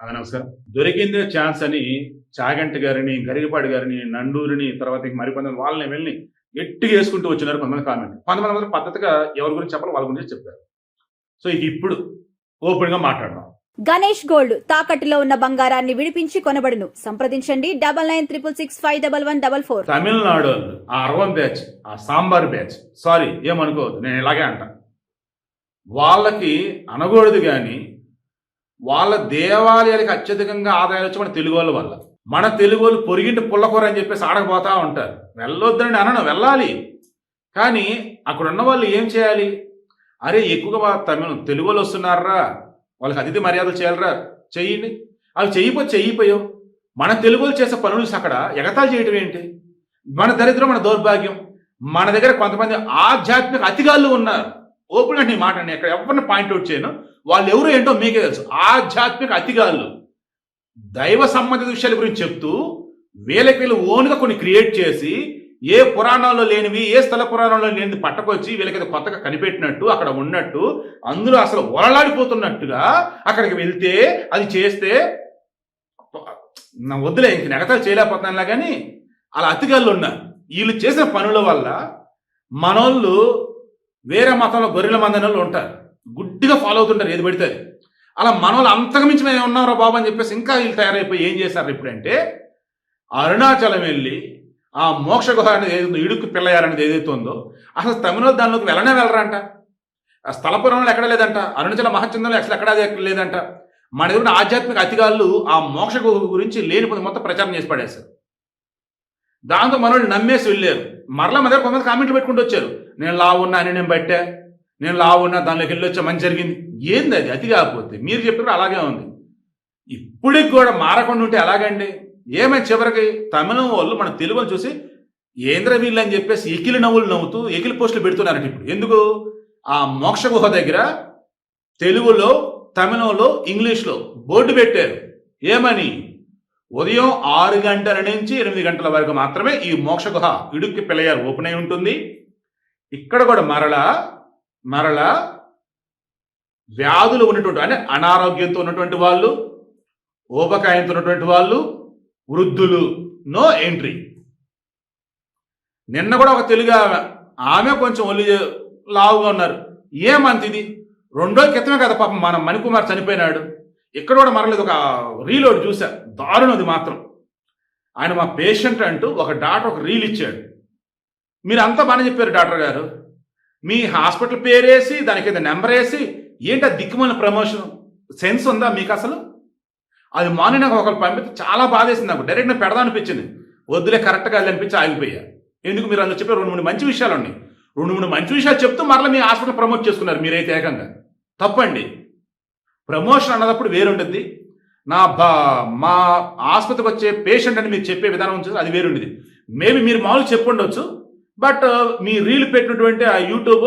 నమస్కారం. దొరికిందే ఛాన్స్ అని చాగంటి గారిని, గరికపాటి గారిని, నండూరిని, తర్వాత ఇంక మరికొంతమంది వాళ్ళని వీళ్ళని గట్టిగా యేసుకుంటూ వచ్చినారు కొంతమంది కామెంట్. కొంతమంది మాత్రం పద్ధతిగా ఎవరి గురించి చెప్పాలో వాళ్ళ గురించి చెప్పారు. సో ఇప్పుడు ఓపెన్‌గా మాట్లాడదాం. గణేష్ గోల్డ్ తాకట్టులో ఉన్న బంగారాన్ని విడిపించి కొనబడును. సంప్రదించండి 9966611144. తమిళనాడు వాళ్ళు ఆ అరవం బ్యాచ్, ఆ సాంబార్ బ్యాచ్, సారీ ఏమనుకోవద్దు, నేను ఇలాగే అంటా. వాళ్ళకి అనకూడదు కానీ వాళ్ళ దేవాలయాలకు అత్యధికంగా ఆదాయాలు వచ్చి మన తెలుగు వాళ్ళ వల్ల. మన తెలుగు వాళ్ళు పొరిగింటి పుల్లకూర అని చెప్పేసి ఆడకపోతా ఉంటారు. వెళ్ళొద్దని అనను, వెళ్ళాలి. కానీ అక్కడ ఉన్న వాళ్ళు ఏం చేయాలి? అరే ఎక్కువగా తెలుగు వాళ్ళు వస్తున్నారా, వాళ్ళకి అతిథి మర్యాదలు చేయాలరా, చెయ్యండి. అవి చెయ్యిపోయావు. మన తెలుగు వాళ్ళు చేసే పనులు అక్కడ ఎగతాళి చేయటం ఏంటి? మన దరిద్రం, మన దౌర్భాగ్యం. మన దగ్గర కొంతమంది ఆధ్యాత్మిక అతిగాళ్ళు ఉన్నారు. ఓపెన్గా నీ మాట నేను ఎక్కడ ఎవరిని పాయింట్అవుట్ చేయను. వాళ్ళు ఎవరు ఏంటో మీకే తెలుసు. ఆధ్యాత్మిక అతిగాళ్ళు దైవ సంబంధిత విషయాల గురించి చెప్తూ వీళ్ళకి ఓన్గా కొన్ని క్రియేట్ చేసి ఏ పురాణాల్లో లేనివి, ఏ స్థల పురాణంలో లేనిది పట్టకొచ్చి వీళ్ళకి కొత్తగా కనిపెట్టినట్టు, అక్కడ ఉన్నట్టు, అందులో అసలు ఒరలాడిపోతున్నట్టుగా అక్కడికి వెళ్తే అది చేస్తే నా వద్దులే, ఇంక నెగతాలు చేయలేకపోతున్నానులా. కానీ అలా అతిగాళ్ళు ఉన్నారు. వీళ్ళు చేసిన పనుల వల్ల మనోళ్ళు వేరే మతంలో గొర్రెల మందనలు ఉంటారు, గుడ్డిగా ఫాలో అవుతుంటారు ఏది పడితే. అలా మనోళ్ళు అంతకుమించి మేము ఉన్నారో బాబు అని చెప్పేసి ఇంకా వీళ్ళు తయారైపోయి ఏం చేశారు ఇప్పుడంటే, అరుణాచలం వెళ్ళి ఆ మోక్ష గుహ అనేది ఏదైతుందో, ఇడుక్కు పిల్లయారనేది ఏదైతే ఉందో, అసలు తమిళ దానిలోకి వెళ్ళరంట. ఆ స్థల పురాణంలో ఎక్కడ లేదంట, అరుణాచల మహచంద్రంలో అసలు ఎక్కడా లేదంట. మన దగ్గర ఆధ్యాత్మిక అతిగాళ్ళు ఆ మోక్ష గుహ గురించి లేనిపోతే మొత్తం ప్రచారం చేసి పడేశారు. దాంతో మనోళ్ళు నమ్మేసి వెళ్ళారు. మరలా మన దగ్గర కొంతమంది కామెంట్లు పెట్టుకుంటూ వచ్చారు, నేను లావున్నా అని నేను బట్టా, నేను లావున్నా దానిలోకి వెళ్ళి వచ్చా, మంచి జరిగింది. ఏంది అది? అతి కాకపోతే మీరు చెప్పినప్పుడు అలాగే ఉంది. ఇప్పటికి కూడా మారకుండా ఉంటే ఎలాగండి? ఏమైనా చివరికి తమిళం వాళ్ళు మన తెలుగుని చూసి ఏంద్ర వీళ్ళు అని చెప్పేసి ఎకిలి నవ్వులు నవ్వుతూ ఎకిలి పోస్టులు పెడుతున్నారంట ఇప్పుడు. ఎందుకు? ఆ మోక్ష గుహ దగ్గర తెలుగులో, తమిళంలో, ఇంగ్లీష్లో బోర్డు పెట్టారు. ఏమని? ఉదయం 6 గంటల నుంచి 8 గంటల వరకు మాత్రమే ఈ మోక్ష గుహ ఇడుక్కి పిల్లయారు ఓపెన్ అయి ఉంటుంది. ఇక్కడ కూడా మరలా వ్యాధులు ఉన్నటువంటి, అంటే అనారోగ్యంతో ఉన్నటువంటి వాళ్ళు, ఊబకాయంతో ఉన్నటువంటి వాళ్ళు, వృద్ధులు నో ఎంట్రీ. నిన్న కూడా ఒక తెలుగు ఆమె కొంచెం ఒళ్ళు లావుగా ఉన్నారు. ఏమంత ఇది 2 రోజుల క్రితమే కదా పాపం మన మణికుమార్ చనిపోయినాడు. ఇక్కడ కూడా మరలేదు. ఒక రీలోడ్ చూసా, దారుణం అది మాత్రం. ఆయన మా పేషెంట్ అంటూ ఒక డాక్టర్ ఒక రీల్ ఇచ్చాడు. మీరు అంతా బాగానే చెప్పారు డాక్టర్ గారు, మీ హాస్పిటల్ పేరేసి దానికి ఏదో నెంబర్ వేసి ఏంటి ఆ దిక్కుమాలిన ప్రమోషన్, సెన్స్ ఉందా మీకు అసలు? అది మార్నింగ్ నాకు ఒకరు పంపితే చాలా బాధేసింది నాకు. డైరెక్ట్ నేను పెడదాం అనిపించింది, వద్దులే కరెక్ట్గా అనిపించి ఆగిపోయా. ఎందుకు? మీరు అందులో చెప్పే 2-3 మంచి విషయాలు ఉన్నాయి. 2-3 మంచి విషయాలు చెప్తూ మరలా మీ హాస్పిటల్ ప్రమోట్ చేసుకున్నారు మీరైతే ఏకంగా. తప్పండి. ప్రమోషన్ అన్నదప్పుడు వేరుంటుంది. మా ఆసుపత్రికి వచ్చే పేషెంట్ అని మీరు చెప్పే విధానం ఉంటుంది, అది వేరుండేది. మేబీ మీరు మామూలు చెప్పుండొచ్చు, బట్ మీ రీల్ పెట్టినటువంటి ఆ యూట్యూబ్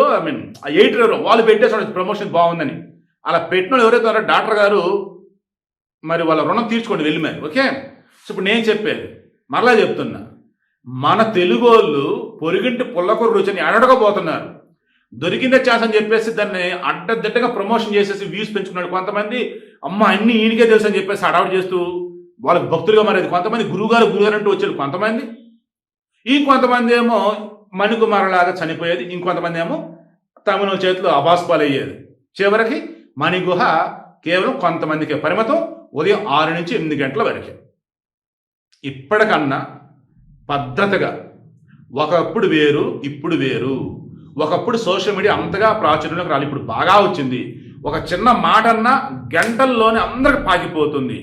ఆ ఎడిటర్ వాళ్ళు పెట్టేసి ప్రమోషన్ బాగుందని అలా పెట్టిన ఎవరైతే ఉన్నారో డాక్టర్ గారు, మరి వాళ్ళ రుణం తీర్చుకోండి వెళ్ళి మరి. ఓకే. సో ఇప్పుడు నేను చెప్పేది మరలా చెప్తున్నా, మన తెలుగు వాళ్ళు పొరిగింటి పుల్లకూర రుచిని అడగబోతున్నారు. దొరికిందే ఛాన్స్ అని చెప్పేసి దాన్ని అడ్డదిడ్డగా ప్రమోషన్ చేసేసి వ్యూస్ పెంచుకున్నాడు. కొంతమంది అమ్మ అన్ని ఈయనకే తెలుసు అని చెప్పేసి అడావుట్ చేస్తూ వాళ్ళకి భక్తులుగా మారేది. కొంతమంది గురువుగారు అంటూ వచ్చారు కొంతమంది. ఇంకొంతమంది ఏమో మణికుమారలాగా చనిపోయేది. ఇంకొంతమంది ఏమో తమిళ చేతిలో అబాస్పాలు అయ్యేది. చివరికి మణిగుహ కేవలం కొంతమందికే పరిమితం, ఉదయం 6 నుంచి 8 గంటల వరకే. ఇప్పటికన్నా పద్ధతిగా, ఒకప్పుడు వేరు ఇప్పుడు వేరు. ఒకప్పుడు సోషల్ మీడియా అంతగా ప్రాచుర్యంలోకి రాలి, ఇప్పుడు బాగా వచ్చింది. ఒక చిన్న మాట అన్నా గంటల్లోనే అందరికి పాకిపోతుంది.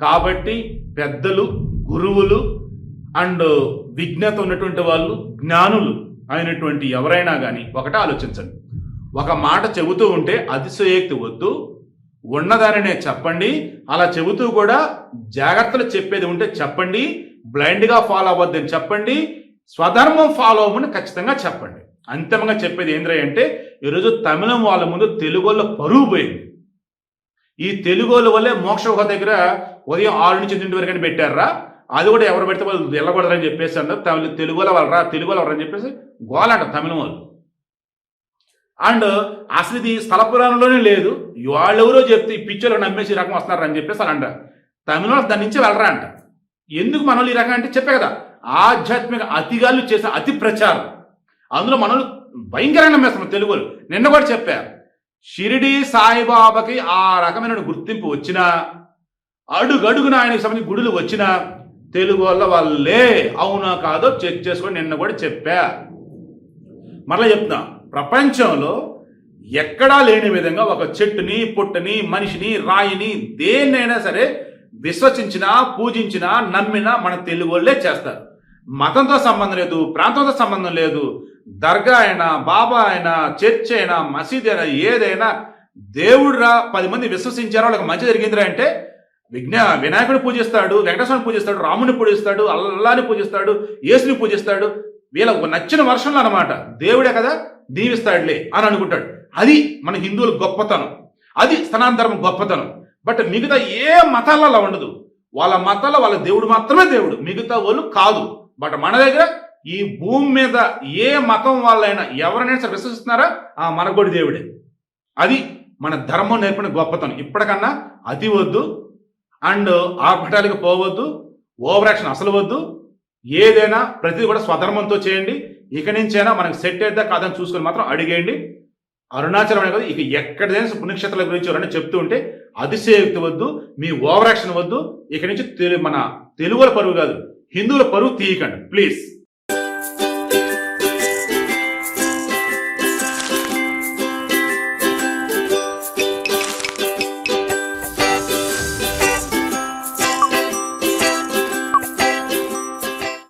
కాబట్టి పెద్దలు, గురువులు అండ్ విజ్ఞత ఉన్నటువంటి వాళ్ళు, జ్ఞానులు అయినటువంటి ఎవరైనా కానీ ఒకటే ఆలోచించండి. ఒక మాట చెబుతూ ఉంటే అతిశయోక్తి వద్దు, ఉన్నదానినే చెప్పండి. అలా చెబుతూ కూడా జాగ్రత్తలు చెప్పేది ఉంటే చెప్పండి. బ్లైండ్గా ఫాలో అవ్వద్దని చెప్పండి. స్వధర్మం ఫాలో అవ్వమని ఖచ్చితంగా చెప్పండి. అంతిమంగా చెప్పేది ఏంద్ర అంటే, ఈరోజు తమిళం వాళ్ళ ముందు తెలుగు వాళ్ళ పరువు పోయింది. ఈ తెలుగు వాళ్ళ వల్లే మోక్ష గుహ దగ్గర ఉదయం 6 నుంచి 8 వరకు పెట్టారా, అది కూడా ఎవరు పెడితే వాళ్ళు వెళ్ళకూడదని చెప్పేసి అన్నారు. తెలుగు వాళ్ళరా అని చెప్పేసి గోలంట తమిళం వాళ్ళు. అండ్ అసలు ఇది స్థల పురాణంలోనే లేదు, వాళ్ళెవరో చెప్తే ఈ పిక్చర్లు నమ్మేసి రకం వస్తున్నారు అని చెప్పేసి అని అంటారు. తమిళ దాని నుంచి వెళ్ళరా అంట. ఎందుకు మనోళ్ళు ఈ రకంగా అంటే చెప్పే కదా, ఆధ్యాత్మిక అతిగాళ్ళు చేసిన అతి ప్రచారం. అందులో మనోళ్ళు భయంకరంగా నమ్మేస్తున్నారు తెలుగులు. నిన్న కూడా చెప్పారు, షిరిడి సాయిబాబాకి ఆ రకమైన గుర్తింపు వచ్చినా, అడుగడుగున ఆయనకి సంబంధించిన గుడులు వచ్చినా తెలుగు వాళ్ళే అవునా కాదో చెక్ చేసుకొని నిన్న కూడా చెప్పా. మరలా చెప్తున్నా, ప్రపంచంలో ఎక్కడా లేని విధంగా ఒక చెట్టుని, పుట్టని, మనిషిని, రాయిని, దేన్నైనా సరే విశ్వసించినా, పూజించినా, నమ్మినా మన తెలుగు వాళ్ళే చేస్తారు. మతంతో సంబంధం లేదు, ప్రాంతంతో సంబంధం లేదు. దర్గా అయినా, బాబా అయినా, చర్చ్ అయినా, మసీద్ అయినా, ఏదైనా దేవుడురా 10 మంది విశ్వసించారో వాళ్ళకి మంచి జరిగిందిరా అంటే వినాయకుడిని పూజిస్తాడు, వెంకటేశ్వరుని పూజిస్తాడు, రాముని పూజిస్తాడు, అల్లాని పూజిస్తాడు, యేసుని పూజిస్తాడు. వీళ్ళకు నచ్చిన వర్షంలో అనమాట దేవుడే కదా దీవిస్తాడులే అని అనుకుంటాడు. అది మన హిందువుల గొప్పతనం, అది సనాతన ధర్మం గొప్పతనం. బట్ మిగతా ఏ మతాల్లో అలా ఉండదు. వాళ్ళ మతాల్లో వాళ్ళ దేవుడు మాత్రమే దేవుడు, మిగతా వాళ్ళు కాదు. బట్ మన దగ్గర ఈ భూమి మీద ఏ మతం వాళ్ళైనా ఎవరైనా సరే విశ్వసిస్తున్నారా, మన కూడా దేవుడే. అది మన ధర్మం నేర్పిన గొప్పతనం. ఇప్పటికన్నా అతి వద్దు, అండ్ ఆర్భటాలకు పోవద్దు, ఓవర్ యాక్షన్ అసలు వద్దు. ఏదైనా ప్రతిదీ కూడా స్వధర్మంతో చేయండి. ఇక నుంచైనా మనకు సెట్ అయితే కాదని చూసుకొని మాత్రం అడిగేయండి. అరుణాచలం అనే కదా, ఇక ఎక్కడైనా పుణ్యక్షేత్రాల గురించి ఎవరైనా చెప్తూ ఉంటే అతిశయోక్తి వద్దు, మీ ఓవర్ యాక్షన్ వద్దు. ఇక నుంచి మన తెలుగుల పరువు కాదు, హిందువుల పరువు తీయకండి ప్లీజ్.